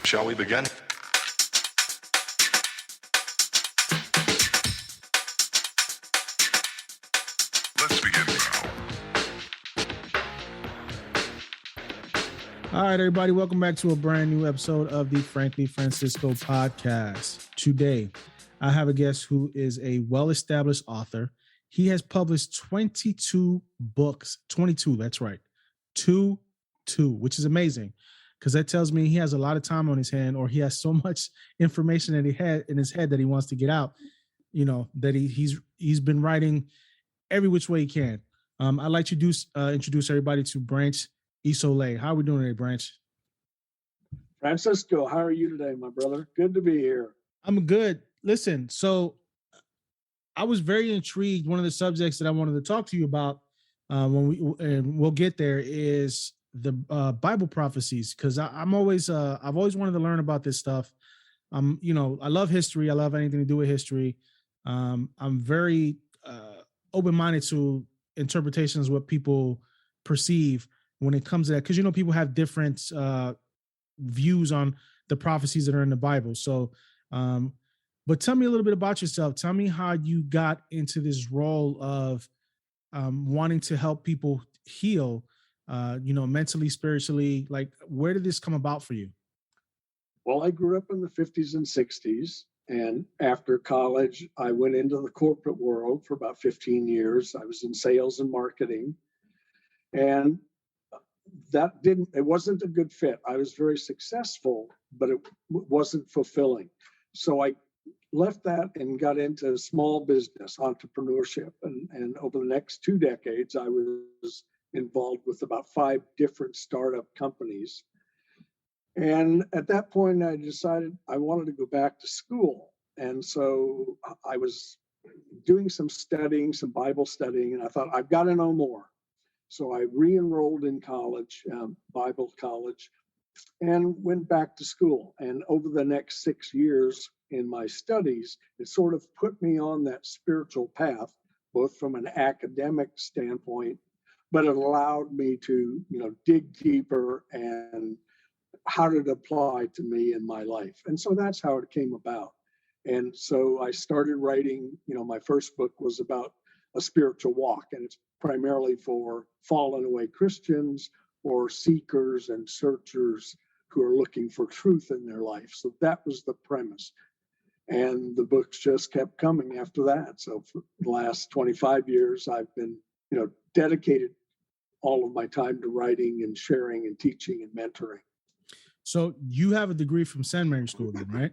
Shall we begin? Let's begin now. All right, everybody, welcome back to a brand new episode of the Frankly Francisco podcast. Today, I have a guest who is a well-established author. He has published 22 books, 22, that's right, two, which is amazing because that tells me he has a lot of time on his hand, or he has so much information that he had in his head that he wants to get out, you know, that he's been writing every which way he can. I'd like to introduce everybody to Branch Isole. How are we doing today, Branch? Francisco, how are you today, my brother? Good to be here. I'm good. Listen, so I was very intrigued. One of the subjects that I wanted to talk to you about and we'll get there is the Bible prophecies, because I've always wanted to learn about this stuff. I love history. I love anything to do with history. I'm very open-minded to interpretations of what people perceive when it comes to that, because people have different views on the prophecies that are in the Bible. So, but tell me a little bit about yourself. Tell me how you got into this role of wanting to help people heal, mentally, spiritually. Like, where did this come about for you? Well, I grew up in the 50s and 60s. And after college, I went into the corporate world for about 15 years. I was in sales and marketing. And it wasn't a good fit. I was very successful, but it wasn't fulfilling. So I left that and got into small business entrepreneurship. And over the next 2 decades, I was involved with about 5 different startup companies. And at that point, I decided I wanted to go back to school. And so I was doing some studying, some Bible studying, and I thought, I've got to know more. So I re-enrolled in college, Bible college, and went back to school. And over the next 6 years in my studies, it sort of put me on that spiritual path, both from an academic standpoint, but it allowed me to, dig deeper and how did it apply to me in my life. And so that's how it came about. And so I started writing, my first book was about a spiritual walk, and it's primarily for fallen away Christians or seekers and searchers who are looking for truth in their life. So that was the premise. And the books just kept coming after that. So for the last 25 years, I've been, dedicated all of my time to writing and sharing and teaching and mentoring. So you have a degree from seminary school then, right?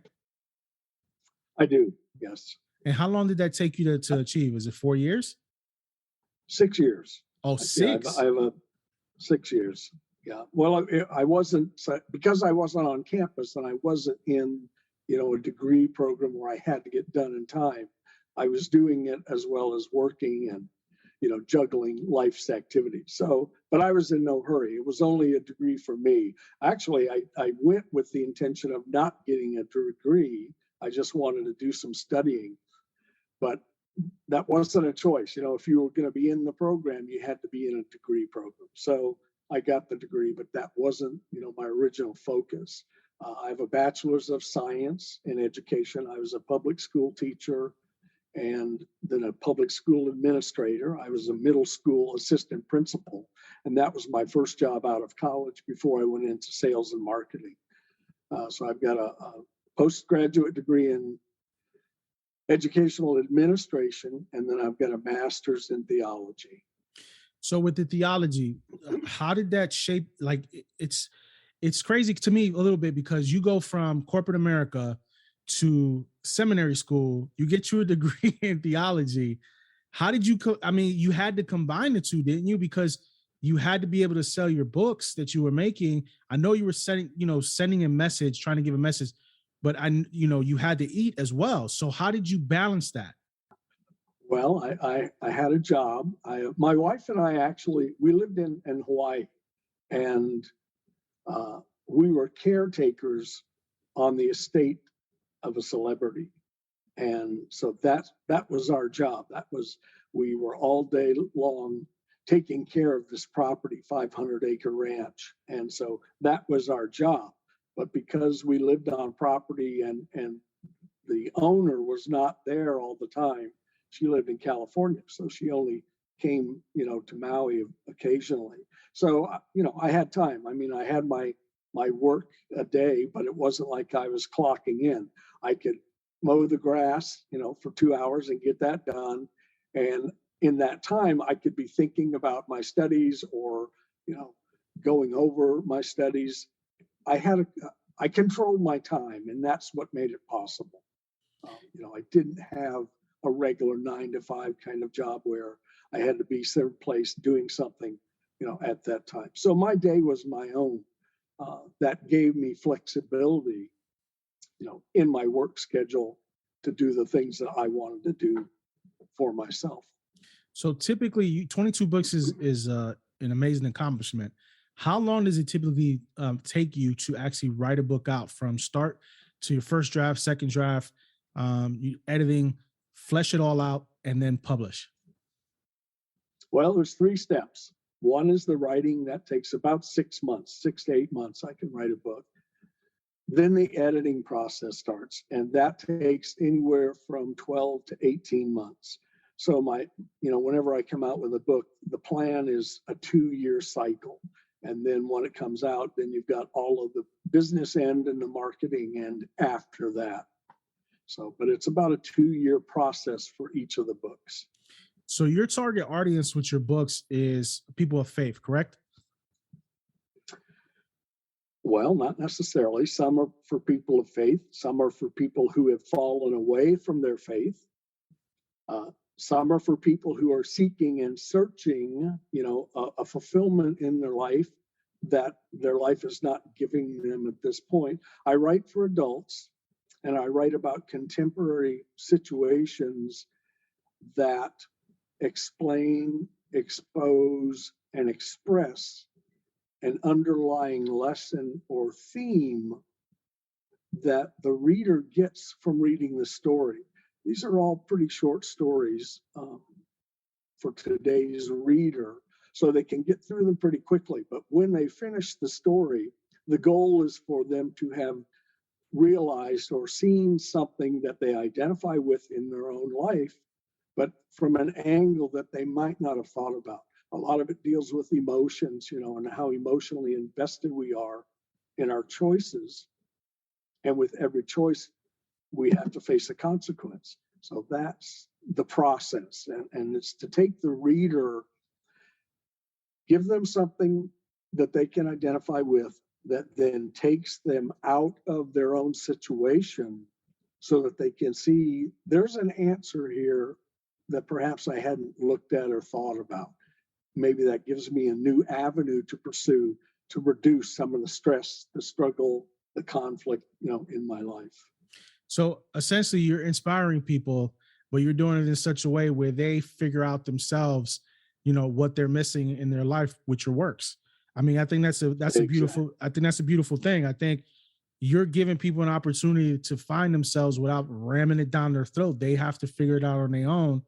I do, yes. And how long did that take you to achieve? Is it 4 years? 6 years. Oh, 6? I have 6 years. Yeah. Well, I wasn't, because I wasn't on campus and I wasn't in, a degree program where I had to get done in time. I was doing it as well as working and, juggling life's activities. So, but I was in no hurry. It was only a degree for me. Actually, I went with the intention of not getting a degree. I just wanted to do some studying, but that wasn't a choice. If you were going to be in the program, you had to be in a degree program. So I got the degree, but that wasn't, my original focus. I have a bachelor's of science in education. I was a public school teacher and then a public school administrator. I was a middle school assistant principal, and that was my first job out of college before I went into sales and marketing. So I've got a postgraduate degree in educational administration, and then I've got a master's in theology. So with the theology, how did that shape? Like, it's crazy to me a little bit, because you go from corporate America to seminary school, you get your degree in theology. How did you, you had to combine the two, didn't you? Because you had to be able to sell your books that you were making. I know you were sending a message, trying to give a message, but you had to eat as well. So how did you balance that? Well, I had a job. My wife and I we lived in Hawaii, and we were caretakers on the estate of a celebrity. And so that was our job. We were all day long taking care of this property, 500-acre ranch. And so that was our job. but because we lived on property and the owner was not there all the time, she lived in California, so she only came, to Maui occasionally. So, I had time. I mean, I had my work a day, but it wasn't like I was clocking in. I could mow the grass, for 2 hours and get that done. And in that time, I could be thinking about my studies or, going over my studies. I controlled my time, and that's what made it possible. I didn't have a regular 9 to 5 kind of job where I had to be some place doing something, at that time. So my day was my own. That gave me flexibility, in my work schedule to do the things that I wanted to do for myself. So typically, 22 books is an amazing accomplishment. How long does it typically take you to actually write a book out from start to your first draft, second draft, you editing, flesh it all out, and then publish? Well, there's 3 steps. One is the writing. That takes about 6 months, 6 to 8 months. I can write a book. Then the editing process starts, and that takes anywhere from 12 to 18 months. So whenever I come out with a book, the plan is a 2-year cycle. And then when it comes out, then you've got all of the business end and the marketing end after that. So, but it's about a 2-year process for each of the books. So your target audience with your books is people of faith, correct? Well, not necessarily. Some are for people of faith. Some are for people who have fallen away from their faith. Some are for people who are seeking and searching, a fulfillment in their life that their life is not giving them at this point. I write for adults, and I write about contemporary situations that explain, expose, and express an underlying lesson or theme that the reader gets from reading the story. These are all pretty short stories for today's reader, so they can get through them pretty quickly. But when they finish the story, the goal is for them to have realized or seen something that they identify with in their own life, but from an angle that they might not have thought about. A lot of it deals with emotions, and how emotionally invested we are in our choices. And with every choice, we have to face a consequence. So that's the process. And it's to take the reader, give them something that they can identify with, that then takes them out of their own situation so that they can see there's an answer here that perhaps I hadn't looked at or thought about. Maybe that gives me a new avenue to pursue to reduce some of the stress, the struggle, the conflict, in my life. So essentially, you're inspiring people, but you're doing it in such a way where they figure out themselves, what they're missing in their life with your works. I mean, I think that's a beautiful. I think that's a beautiful thing. I think you're giving people an opportunity to find themselves without ramming it down their throat. They have to figure it out on their own,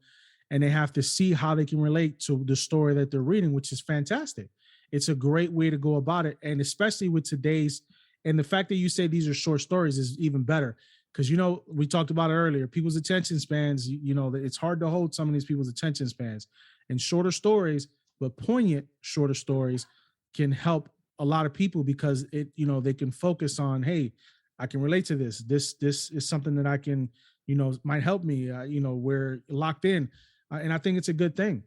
and they have to see how they can relate to the story that they're reading, which is fantastic. It's a great way to go about it, and especially with today's, and the fact that you say these are short stories is even better. Because we talked about it earlier, people's attention spans, it's hard to hold some of these people's attention spans. And shorter stories, but poignant shorter stories, can help a lot of people because they can focus on, hey, I can relate to this. This is something that I can, might help me. We're locked in, and I think it's a good thing.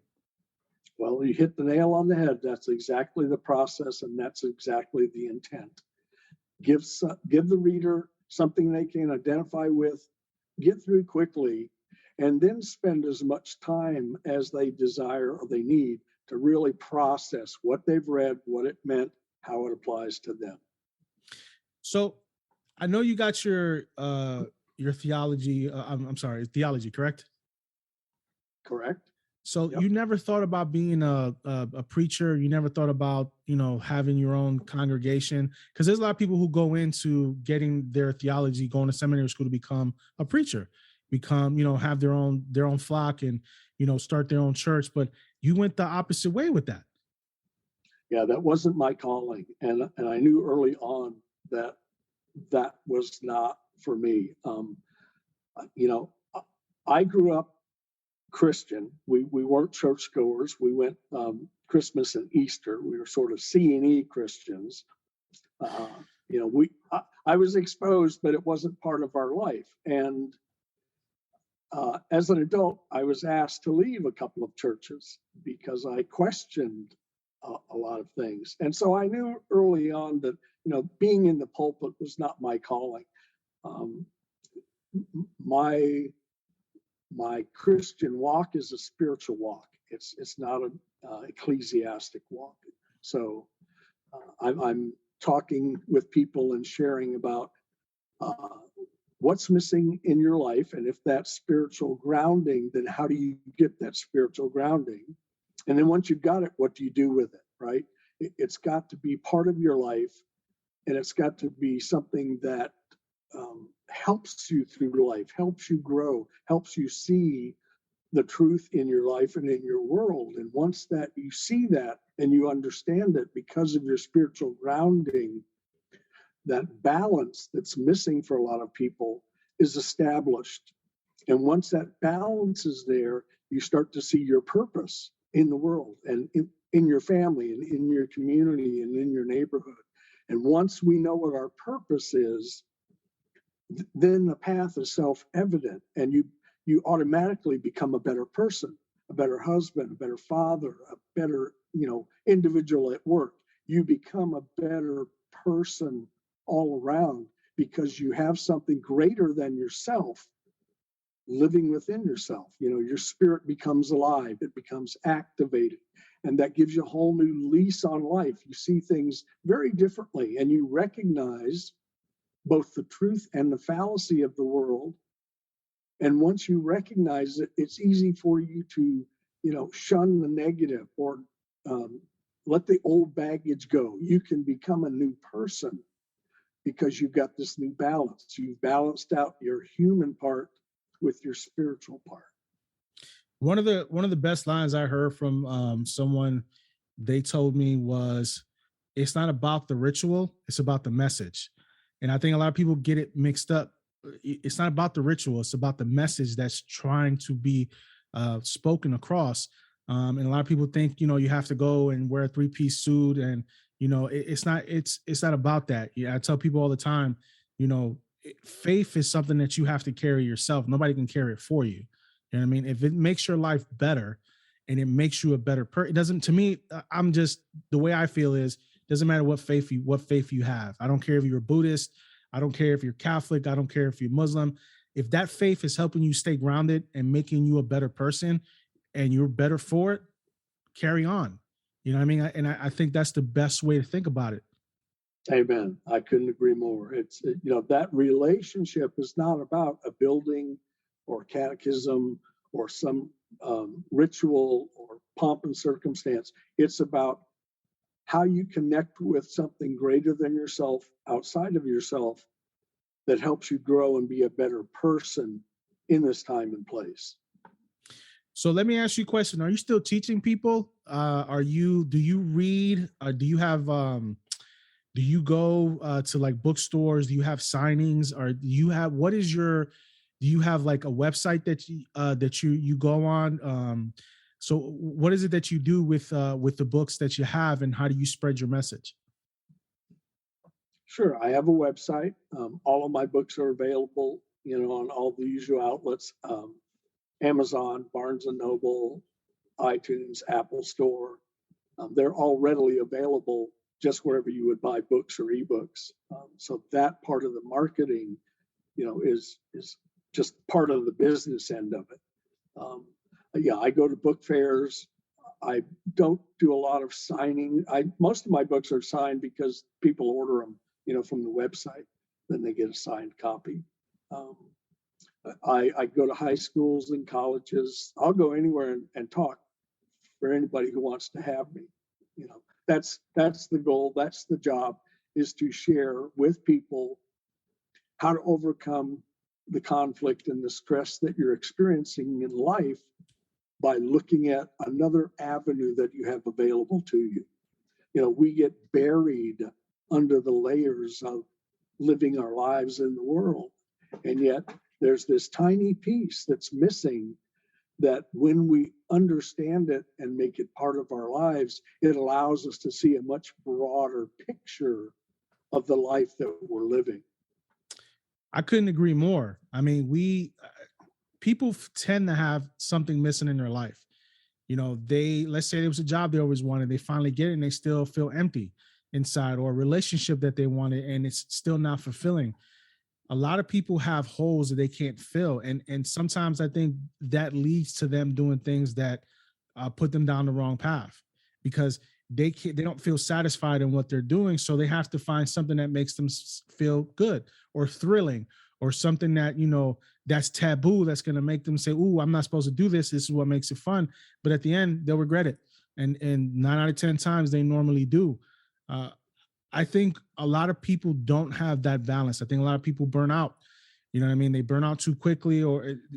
Well, you hit the nail on the head. That's exactly the process, and that's exactly the intent. Give the reader something they can identify with, get through quickly, and then spend as much time as they desire or they need to really process what they've read, what it meant, how it applies to them. So I know you got your theology. I'm sorry, theology, correct? Correct. So Yep. you never thought about being a preacher? You never thought about, having your own congregation? Because there's a lot of people who go into getting their theology, going to seminary school to become a preacher, have their own flock and, start their own church. But you went the opposite way with that. Yeah, that wasn't my calling. And I knew early on that that was not for me. You know, I grew up Christian. We weren't churchgoers. We went Christmas and Easter. We were sort of C&E Christians. You know, I was exposed, but it wasn't part of our life. And as an adult, I was asked to leave a couple of churches because I questioned a lot of things. And so I knew early on that, you know, being in the pulpit was not my calling. Um, my Christian walk is a spiritual walk. It's not an ecclesiastic walk. So I'm talking with people and sharing about uh, what's missing in your life, and if that's spiritual grounding, then how do you get that spiritual grounding? And then once you've got it, what do you do with it? Right? It's got to be part of your life, and it's got to be something that helps you through life, helps you grow, helps you see the truth in your life and in your world. And once that you see that and you understand it because of your spiritual grounding, that balance that's missing for a lot of people is established. And once that balance is there, you start to see your purpose in the world and in your family and in your community and in your neighborhood. And once we know what our purpose is, then the path is self-evident, and you automatically become a better person, a better husband, a better father, a better, you know, individual at work. You become a better person all around because you have something greater than yourself living within yourself. You know, your spirit becomes alive, it becomes activated, and that gives you a whole new lease on life. You see things very differently, and you recognize both the truth and the fallacy of the world. And once you recognize it, it's easy for you to, you know, shun the negative or let the old baggage go. You can become a new person because you've got this new balance. You've balanced out your human part with your spiritual part. One of the best lines I heard from someone, they told me was, "It's not about the ritual; it's about the message." And I think a lot of people get it mixed up. It's not about the ritual; it's about the message that's trying to be spoken across. And a lot of people think, you know, you have to go and wear a 3-piece suit, and you know, it's not. It's not about that. Yeah, I tell people all the time, you know, faith is something that you have to carry yourself. Nobody can carry it for you. You know what I mean? If it makes your life better and it makes you a better person, it doesn't, to me, I'm just, the way I feel is, doesn't matter what faith you have. I don't care if you're a Buddhist. I don't care if you're Catholic. I don't care if you're Muslim. If that faith is helping you stay grounded and making you a better person and you're better for it, carry on. You know what I mean? I think that's the best way to think about it. Amen. I couldn't agree more. You know, that relationship is not about a building or catechism or some ritual or pomp and circumstance. It's about how you connect with something greater than yourself, outside of yourself, that helps you grow and be a better person in this time and place. So let me ask you a question. Are you still teaching people? Do you read? Do you go to like bookstores? Do you have signings? Or do you have like a website that you go on? So what is it that you do with the books that you have, and how do you spread your message? Sure, I have a website. All of my books are available, you know, on all the usual outlets: Amazon, Barnes and Noble, iTunes, Apple Store. They're all readily available just wherever you would buy books or ebooks. So that part of the marketing, you know, is just part of the business end of it. Yeah, I go to book fairs. I don't do a lot of signing. Most of my books are signed because people order them, you know, from the website. Then they get a signed copy. Um, I go to high schools and colleges. I'll go anywhere and talk for anybody who wants to have me. You know, that's the goal. That's the job, is to share with people how to overcome the conflict and the stress that you're experiencing in life by looking at another avenue that you have available to you. You know, we get buried under the layers of living our lives in the world. And yet there's this tiny piece that's missing, that when we understand it and make it part of our lives, it allows us to see a much broader picture of the life that we're living. I couldn't agree more. I mean, people tend to have something missing in their life. You know, let's say there was a job they always wanted, they finally get it and they still feel empty inside, or a relationship that they wanted and it's still not fulfilling. A lot of people have holes that they can't fill, and sometimes I think that leads to them doing things that put them down the wrong path, because they don't feel satisfied in what they're doing, so they have to find something that makes them feel good or thrilling, or something that, you know, that's taboo, that's going to make them say, "Ooh, I'm not supposed to do this. This is what makes it fun." But at the end they'll regret it, and 9 out of 10 times they normally do. uh, I think a lot of people don't have that balance. I think a lot of people burn out. You know what I mean? They burn out too quickly,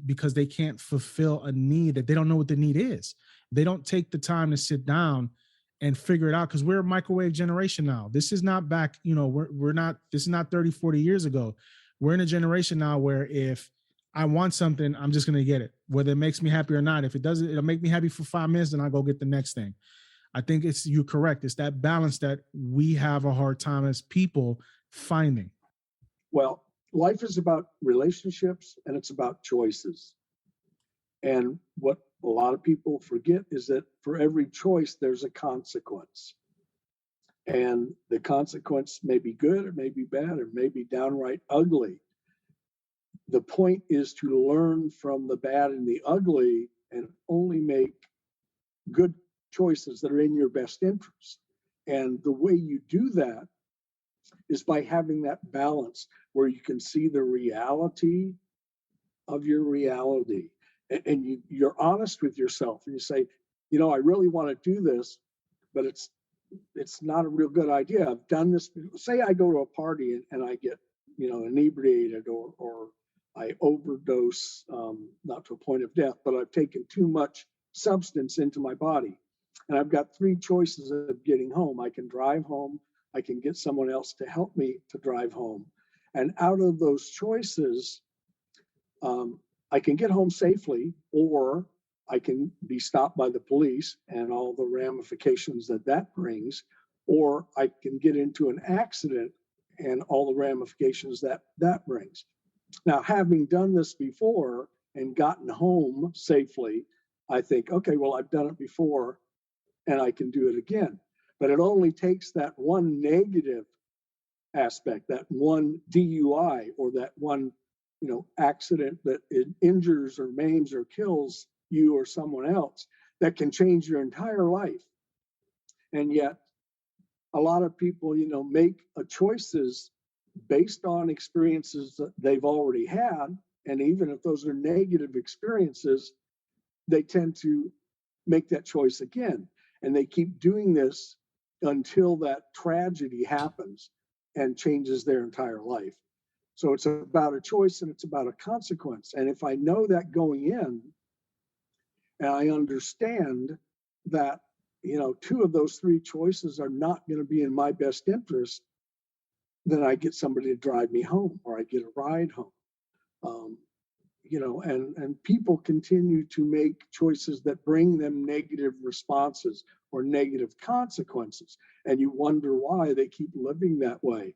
because they can't fulfill a need that they don't know what the need is. They don't take the time to sit down and figure it out, because we're a microwave generation now. This is not back, you know, we're not, this is not 30, 40 years ago. We're in a generation now where if I want something, I'm just going to get it, whether it makes me happy or not. If it doesn't, it'll make me happy for 5 minutes, then I'll go get the next thing. I think you're correct. It's that balance that we have a hard time as people finding. Well, life is about relationships and it's about choices. And what a lot of people forget is that for every choice, there's a consequence. And the consequence may be good, or may be bad, or may be downright ugly. The point is to learn from the bad and the ugly and only make good choices that are in your best interest. And the way you do that is by having that balance where you can see the reality of your reality, and you're honest with yourself, and you say, you know, I really want to do this, but it's not a real good idea. I've done this. Say I go to a party and I get, you know, inebriated, or I overdose, not to a point of death, but I've taken too much substance into my body. And I've got three choices of getting home. I can drive home, I can get someone else to help me to drive home. And out of those choices, I can get home safely, or I can be stopped by the police and all the ramifications that that brings, or I can get into an accident and all the ramifications that that brings. Now, having done this before and gotten home safely, I think, okay, well, I've done it before and I can do it again. But it only takes that one negative aspect, that one DUI, or that one, you know, accident that it injures or maims or kills you or someone else, that can change your entire life. And yet a lot of people, you know, make choices based on experiences that they've already had. And even if those are negative experiences, they tend to make that choice again. And they keep doing this until that tragedy happens and changes their entire life. So it's about a choice and it's about a consequence. And if I know that going in, and I understand that, you know, two of those three choices are not going to be in my best interest, then I get somebody to drive me home, or I get a ride home. Um, you know, and people continue to make choices that bring them negative responses or negative consequences, and you wonder why they keep living that way.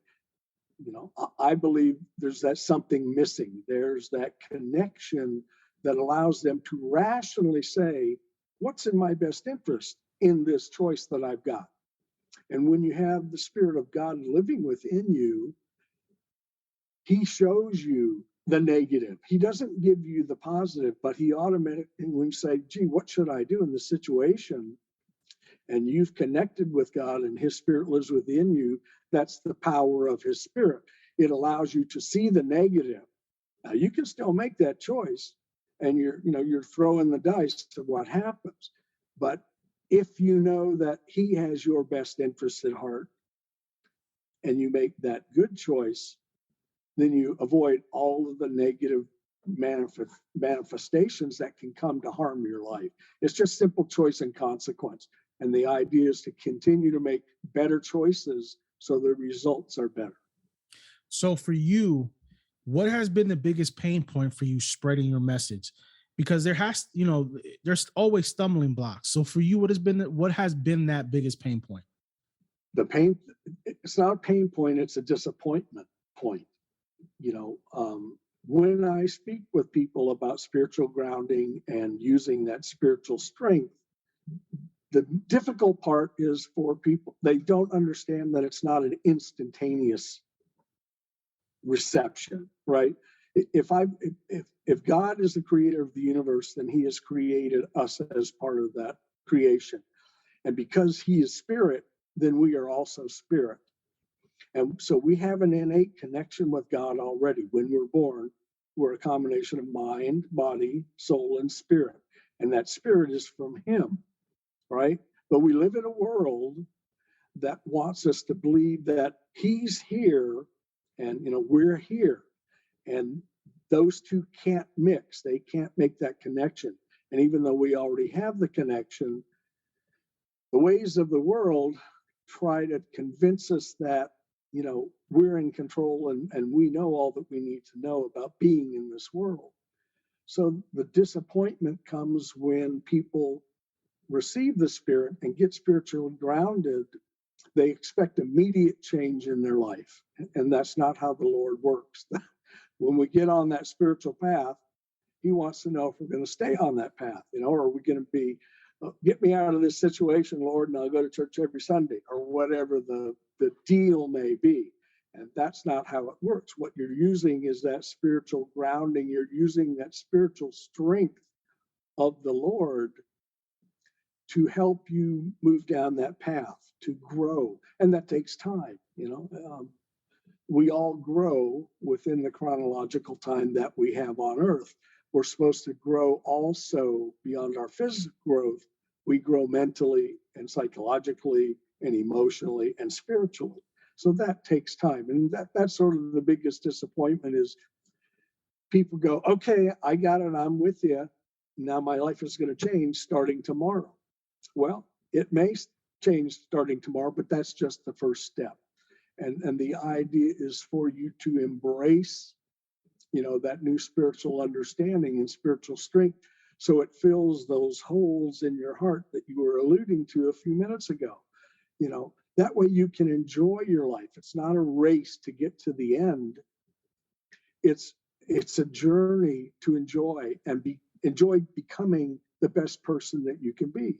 You know, I believe there's that something missing. There's that connection that allows them to rationally say, what's in my best interest in this choice that I've got? And when you have the Spirit of God living within you, He shows you the negative. He doesn't give you the positive, but He automatically, when you say, gee, what should I do in this situation? And you've connected with God and His Spirit lives within you, that's the power of His Spirit. It allows you to see the negative. Now you can still make that choice, and you're throwing the dice to what happens. But if you know that He has your best interest at heart and you make that good choice, then you avoid all of the negative manifestations that can come to harm your life. It's just simple choice and consequence. And the idea is to continue to make better choices so the results are better. So for you, what has been the biggest pain point for you spreading your message? Because there's always stumbling blocks. So for you, what has been that biggest pain point? The pain, it's not a pain point, it's a disappointment point. When I speak with people about spiritual grounding and using that spiritual strength, the difficult part is for people, they don't understand that it's not an instantaneous reception, right? If God is the creator of the universe, then he has created us as part of that creation. And because he is spirit, then we are also spirit. And so we have an innate connection with God already. When we're born, we're a combination of mind, body, soul, and spirit. And that spirit is from him, right? But we live in a world that wants us to believe that he's here and we're here. And those two can't mix. They can't make that connection. And even though we already have the connection, the ways of the world try to convince us that we're in control and we know all that we need to know about being in this world. So the disappointment comes when people receive the spirit and get spiritually grounded. They expect immediate change in their life, and that's not how the Lord works. When we get on that spiritual path, he wants to know if we're going to stay on that path, or are we going to be get me out of this situation, Lord, and I'll go to church every Sunday, or whatever the deal may be. And that's not how it works. What you're using is that spiritual grounding. You're using that spiritual strength of the Lord to help you move down that path, to grow. And that takes time. We all grow within the chronological time that we have on earth. We're supposed to grow also beyond our physical growth. We grow mentally and psychologically and emotionally and spiritually. So that takes time. And that's sort of the biggest disappointment is people go, okay, I got it. I'm with you. Now my life is going to change starting tomorrow. Well, it may change starting tomorrow, but that's just the first step. And the idea is for you to embrace, that new spiritual understanding and spiritual strength, so it fills those holes in your heart that you were alluding to a few minutes ago. That way you can enjoy your life. It's not a race to get to the end. It's a journey to enjoy and enjoy becoming the best person that you can be.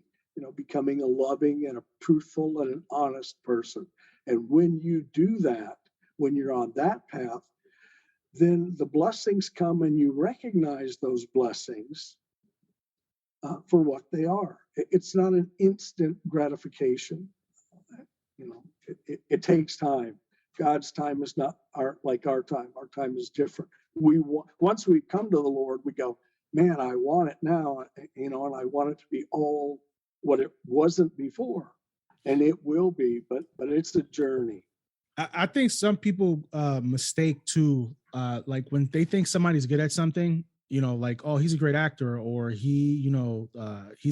Becoming a loving and a truthful and an honest person. And when you do that, when you're on that path, then the blessings come and you recognize those blessings for what they are. It's not an instant gratification. It takes time. God's time is not like our time. Our time is different. Once we come to the Lord, we go, man, I want it now, and I want it to be all what it wasn't before, and it will be. But it's a journey. I think some people mistake too, like when they think somebody's good at something, like, oh, he's a great actor, or he's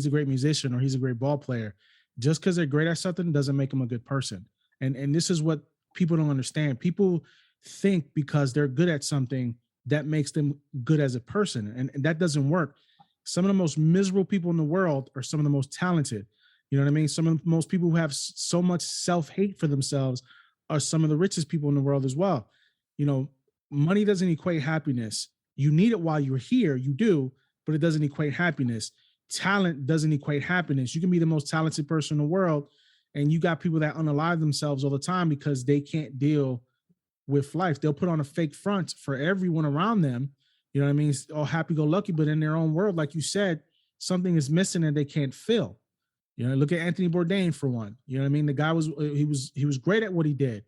a great musician, or he's a great ball player. Just because they're great at something doesn't make them a good person. And this is what people don't understand. People think because they're good at something that makes them good as a person, and that doesn't work. Some of the most miserable people in the world are some of the most talented. You know what I mean? Some of the most people who have so much self-hate for themselves are some of the richest people in the world as well. Money doesn't equate happiness. You need it while you're here, you do, but it doesn't equate happiness. Talent doesn't equate happiness. You can be the most talented person in the world, and you got people that unalive themselves all the time because they can't deal with life. They'll put on a fake front for everyone around them. You know what I mean? It's all happy-go-lucky, but in their own world, like you said, something is missing and they can't fill. Look at Anthony Bourdain for one. You know what I mean? The guy was great at what he did,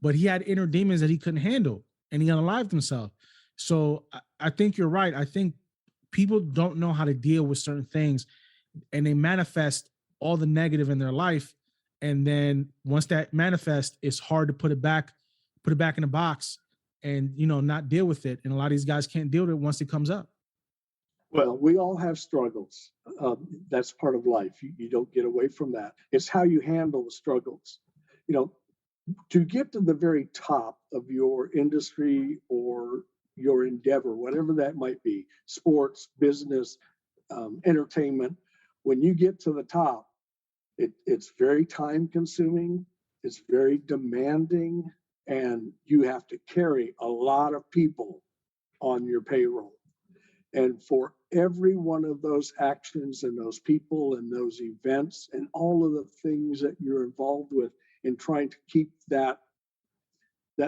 but he had inner demons that he couldn't handle, and he unalived himself. So I think you're right. I think people don't know how to deal with certain things, and they manifest all the negative in their life. And then once that manifests, it's hard to put it back in the box and, not deal with it. And a lot of these guys can't deal with it once it comes up. Well, we all have struggles. That's part of life. You don't get away from that. It's how you handle the struggles. to get to the very top of your industry or your endeavor, whatever that might be, sports, business, entertainment, when you get to the top, it's very time consuming, it's very demanding, and you have to carry a lot of people on your payroll. And for every one of those actions and those people and those events and all of the things that you're involved with in trying to keep that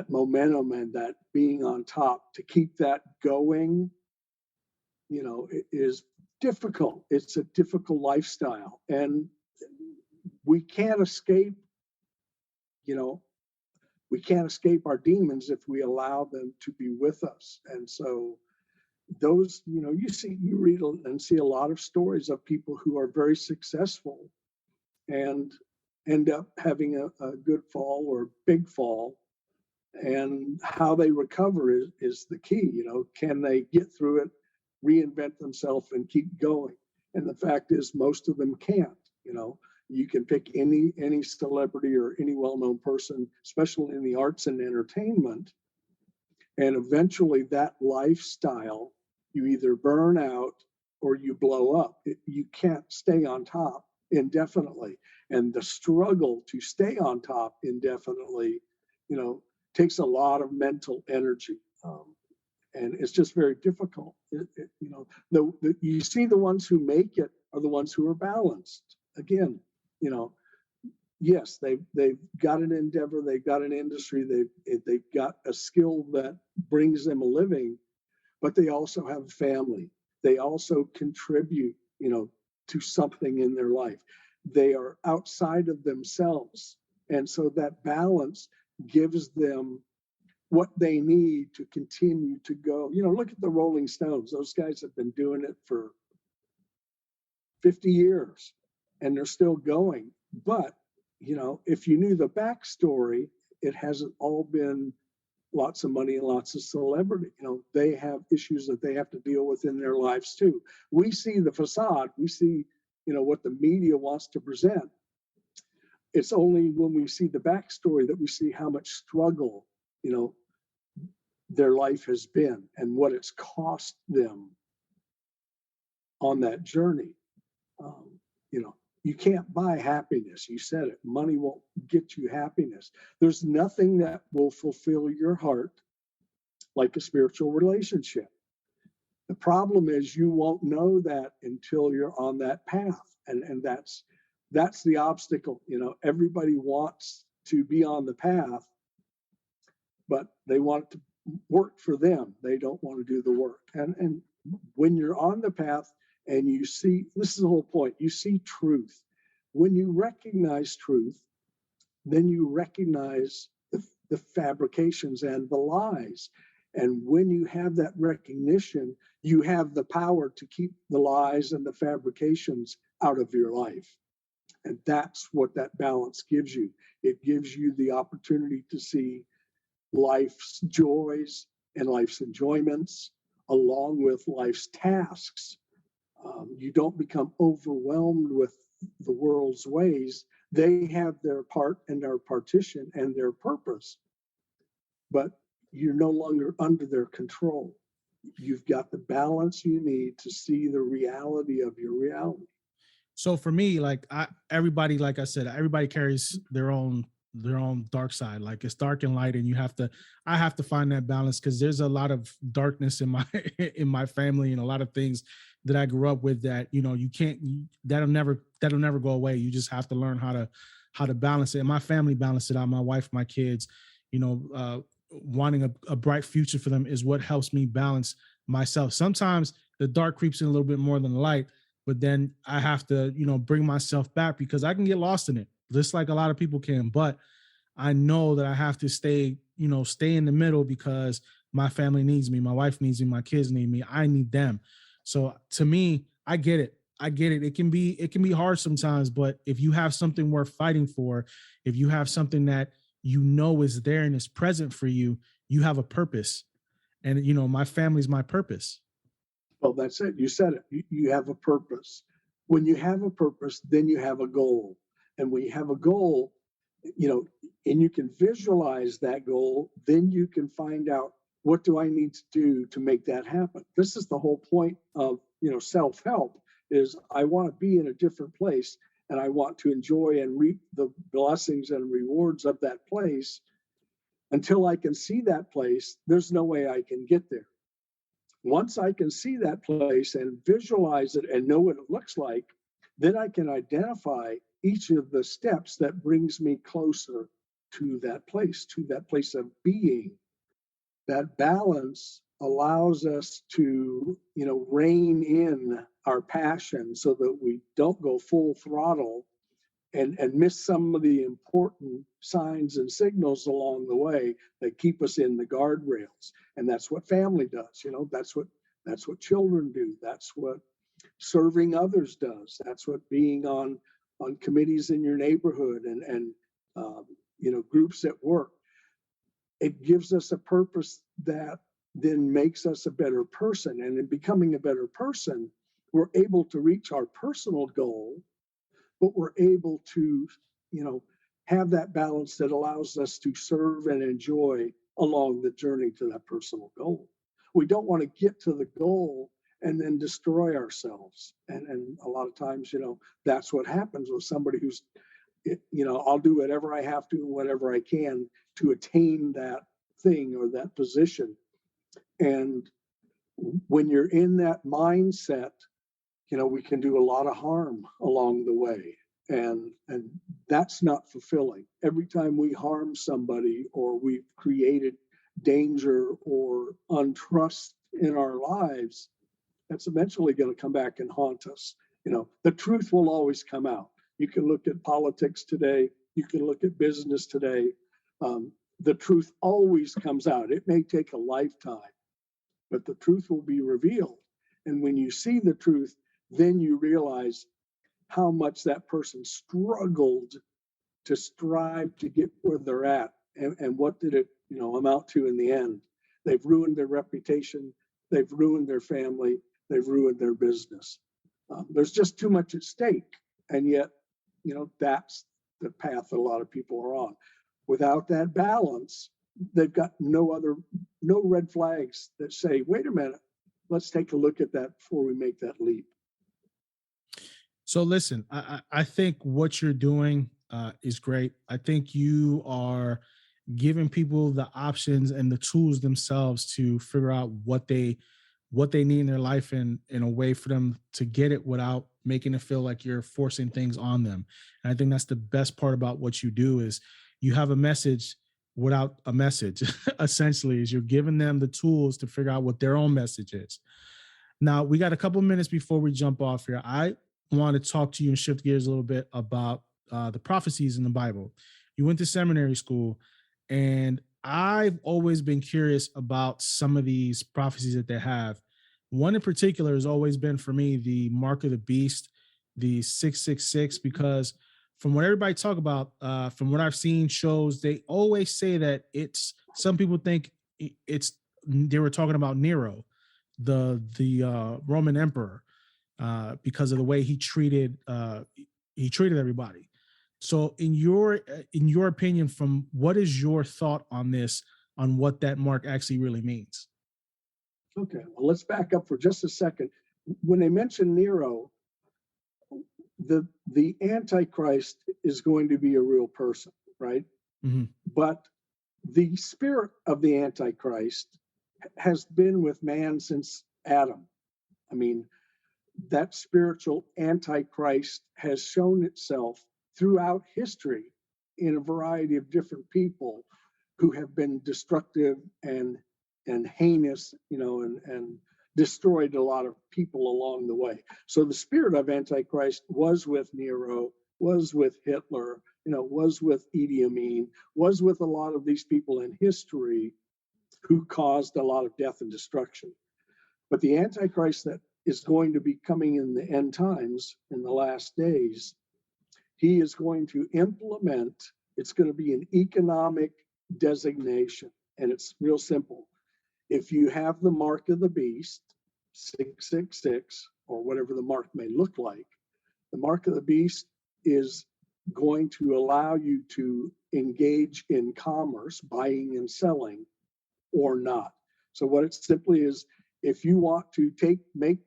momentum and that being on top, to keep that going, it is difficult. It's a difficult lifestyle. And we can't escape, you know, we can't escape our demons if we allow them to be with us. And so those, you read and see a lot of stories of people who are very successful and end up having a good fall or big fall. And how they recover is the key. Can they get through it, reinvent themselves, and keep going? And the fact is, most of them can't. You can pick any celebrity or any well-known person, especially in the arts and entertainment, and eventually that lifestyle, you either burn out or you blow up. You can't stay on top indefinitely, and the struggle to stay on top indefinitely, takes a lot of mental energy, and it's just very difficult. You see the ones who make it are the ones who are balanced. Again, yes, they've got an endeavor, they've got an industry, they've got a skill that brings them a living, but they also have a family. They also contribute, to something in their life. They are outside of themselves, and so that balance gives them what they need to continue to go. Look at the Rolling Stones. Those guys have been doing it for 50 years and they're still going. But, if you knew the backstory, it hasn't all been lots of money and lots of celebrity. They have issues that they have to deal with in their lives too. We see the facade, we see, what the media wants to present. It's only when we see the backstory that we see how much struggle, their life has been and what it's cost them on that journey. You can't buy happiness. You said it. Money won't get you happiness. There's nothing that will fulfill your heart like a spiritual relationship. The problem is you won't know that until you're on that path. And that's the obstacle. Everybody wants to be on the path, but they want it to work for them. They don't want to do the work. And when you're on the path and you see, this is the whole point, you see truth. When you recognize truth, then you recognize the fabrications and the lies. And when you have that recognition, you have the power to keep the lies and the fabrications out of your life. And that's what that balance gives you. It gives you the opportunity to see life's joys and life's enjoyments along with life's tasks. You don't become overwhelmed with the world's ways. They have their part and their partition and their purpose, but you're no longer under their control. You've got the balance you need to see the reality of your reality. So for me, like everybody, like I said, everybody carries their own dark side. Like it's dark and light, and I have to find that balance, because there's a lot of darkness in my in my family and a lot of things that I grew up with that you can't, that'll never go away. You just have to learn how to balance it. And my family balanced it out. My wife, my kids, wanting a bright future for them is what helps me balance myself. Sometimes the dark creeps in a little bit more than the light, but then I have to, bring myself back, because I can get lost in it, just like a lot of people can. But I know that I have to stay in the middle, because my family needs me, my wife needs me, my kids need me, I need them. So to me, I get it. It can be hard sometimes, but if you have something worth fighting for, if you have something that is there and is present for you, you have a purpose. And my family's my purpose. Well, that's it. You said it. You have a purpose. When you have a purpose, then you have a goal. And when you have a goal, you know, and you can visualize that goal, then you can find out, what do I need to do to make that happen? This is the whole point of, self-help, is I want to be in a different place, and I want to enjoy and reap the blessings and rewards of that place. Until I can see that place, there's no way I can get there. Once I can see that place and visualize it and know what it looks like, then I can identify each of the steps that brings me closer to that place of being. That balance allows us to, rein in our passion so that we don't go full throttle and miss some of the important signs and signals along the way that keep us in the guardrails. And that's what family does. That's what children do. That's what serving others does. That's what being on committees in your neighborhood and groups at work. It gives us a purpose that then makes us a better person. And in becoming a better person, we're able to reach our personal goal, but we're able to, have that balance that allows us to serve and enjoy along the journey to that personal goal. We don't want to get to the goal and then destroy ourselves. And a lot of times, that's what happens with somebody who's, I'll do whatever I have to, whatever I can to attain that thing or that position. And when you're in that mindset, we can do a lot of harm along the way. And that's not fulfilling. Every time we harm somebody or we've created danger or untrust in our lives, that's eventually going to come back and haunt us. The truth will always come out. You can look at politics today, you can look at business today. The truth always comes out. It may take a lifetime, but the truth will be revealed. And when you see the truth, then you realize how much that person struggled to strive to get where they're at, and what did it amount to in the end. They've ruined their reputation, they've ruined their family, they've ruined their business. There's just too much at stake, and yet that's the path that a lot of people are on. Without that balance, they've got no red flags that say, wait a minute, let's take a look at that before we make that leap. So listen, I think what you're doing is great. I think you are giving people the options and the tools themselves to figure out what they need in their life, and in a way for them to get it without making it feel like you're forcing things on them. And I think that's the best part about what you do, is you have a message without a message. Essentially, is you're giving them the tools to figure out what their own message is. Now, we got a couple minutes before we jump off here. I want to talk to you and shift gears a little bit about the prophecies in the Bible. You went to seminary school, and I've always been curious about some of these prophecies that they have. One in particular has always been for me the mark of the beast, the 666, because from what everybody talk about, from what I've seen shows, they always say that it's, some people think it's, they were talking about Nero, the Roman emperor, because of the way he treated everybody. So in your opinion, from what is your thought on this, on what that mark actually really means? Okay, well, let's back up for just a second. When they mention Nero, the Antichrist is going to be a real person, right? Mm-hmm. But the spirit of the Antichrist has been with man since Adam. I mean, that spiritual Antichrist has shown itself throughout history in a variety of different people who have been destructive and heinous, and destroyed a lot of people along the way. So the spirit of Antichrist was with Nero, was with Hitler, was with Idi Amin, was with a lot of these people in history who caused a lot of death and destruction. But the Antichrist that is going to be coming in the end times, in the last days, he is going to implement, it's going to be an economic designation. And it's real simple. If you have the mark of the beast, 666, or whatever the mark may look like, the mark of the beast is going to allow you to engage in commerce, buying and selling, or not. So what it simply is, if you want to make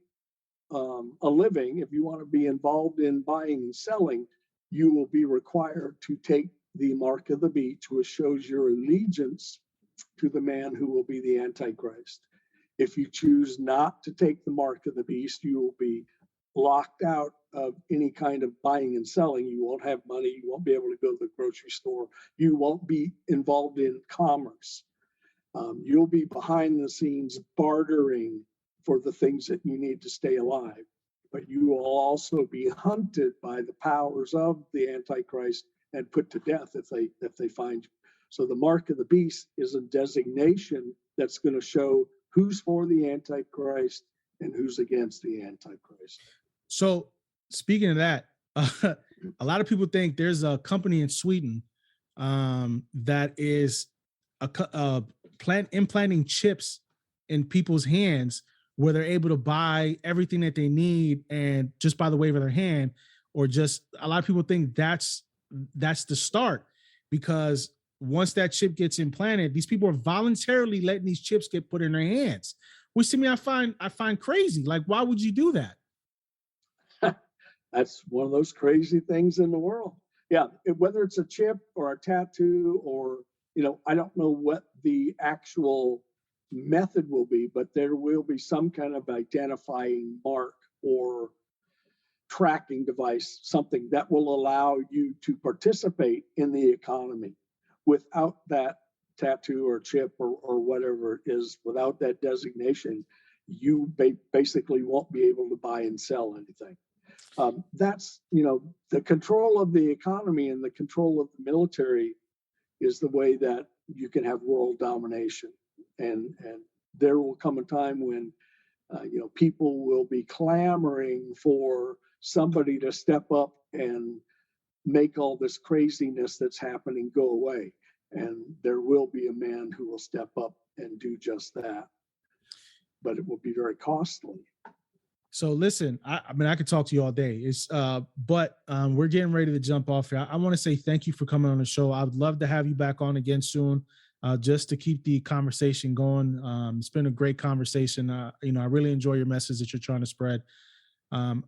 a living, if you want to be involved in buying and selling, you will be required to take the mark of the beast, which shows your allegiance to the man who will be the Antichrist. If you choose not to take the mark of the beast, you will be locked out of any kind of buying and selling. You won't have money. You won't be able to go to the grocery store. You won't be involved in commerce. You'll be behind the scenes bartering for the things that you need to stay alive. But you will also be hunted by the powers of the Antichrist and put to death if they find you. So the mark of the beast is a designation that's going to show who's for the Antichrist and who's against the Antichrist. So speaking of that, a lot of people think there's a company in Sweden that is implanting chips in people's hands where they're able to buy everything that they need and just by the wave of their hand, or just a lot of people think that's the start, because once that chip gets implanted, these people are voluntarily letting these chips get put in their hands, which to me I find crazy. Like, why would you do that? That's one of those crazy things in the world. Yeah, whether it's a chip or a tattoo or, I don't know what the actual method will be, but there will be some kind of identifying mark or tracking device, something that will allow you to participate in the economy. Without that tattoo or chip or whatever it is, without that designation, you basically won't be able to buy and sell anything. That's, the control of the economy and the control of the military is the way that you can have world domination. And there will come a time when, people will be clamoring for somebody to step up and make all this craziness that's happening go away. And there will be a man who will step up and do just that. But it will be very costly. So listen, I mean, I could talk to you all day. But we're getting ready to jump off here. I want to say thank you for coming on the show. I would love to have you back on again soon, just to keep the conversation going. It's been a great conversation. I really enjoy your message that you're trying to spread.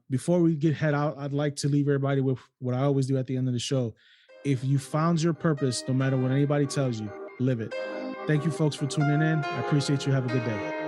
Before we head out, I'd like to leave everybody with what I always do at the end of the show. If you found your purpose, no matter what anybody tells you, live it. Thank you, folks, for tuning in. I appreciate you. Have a good day.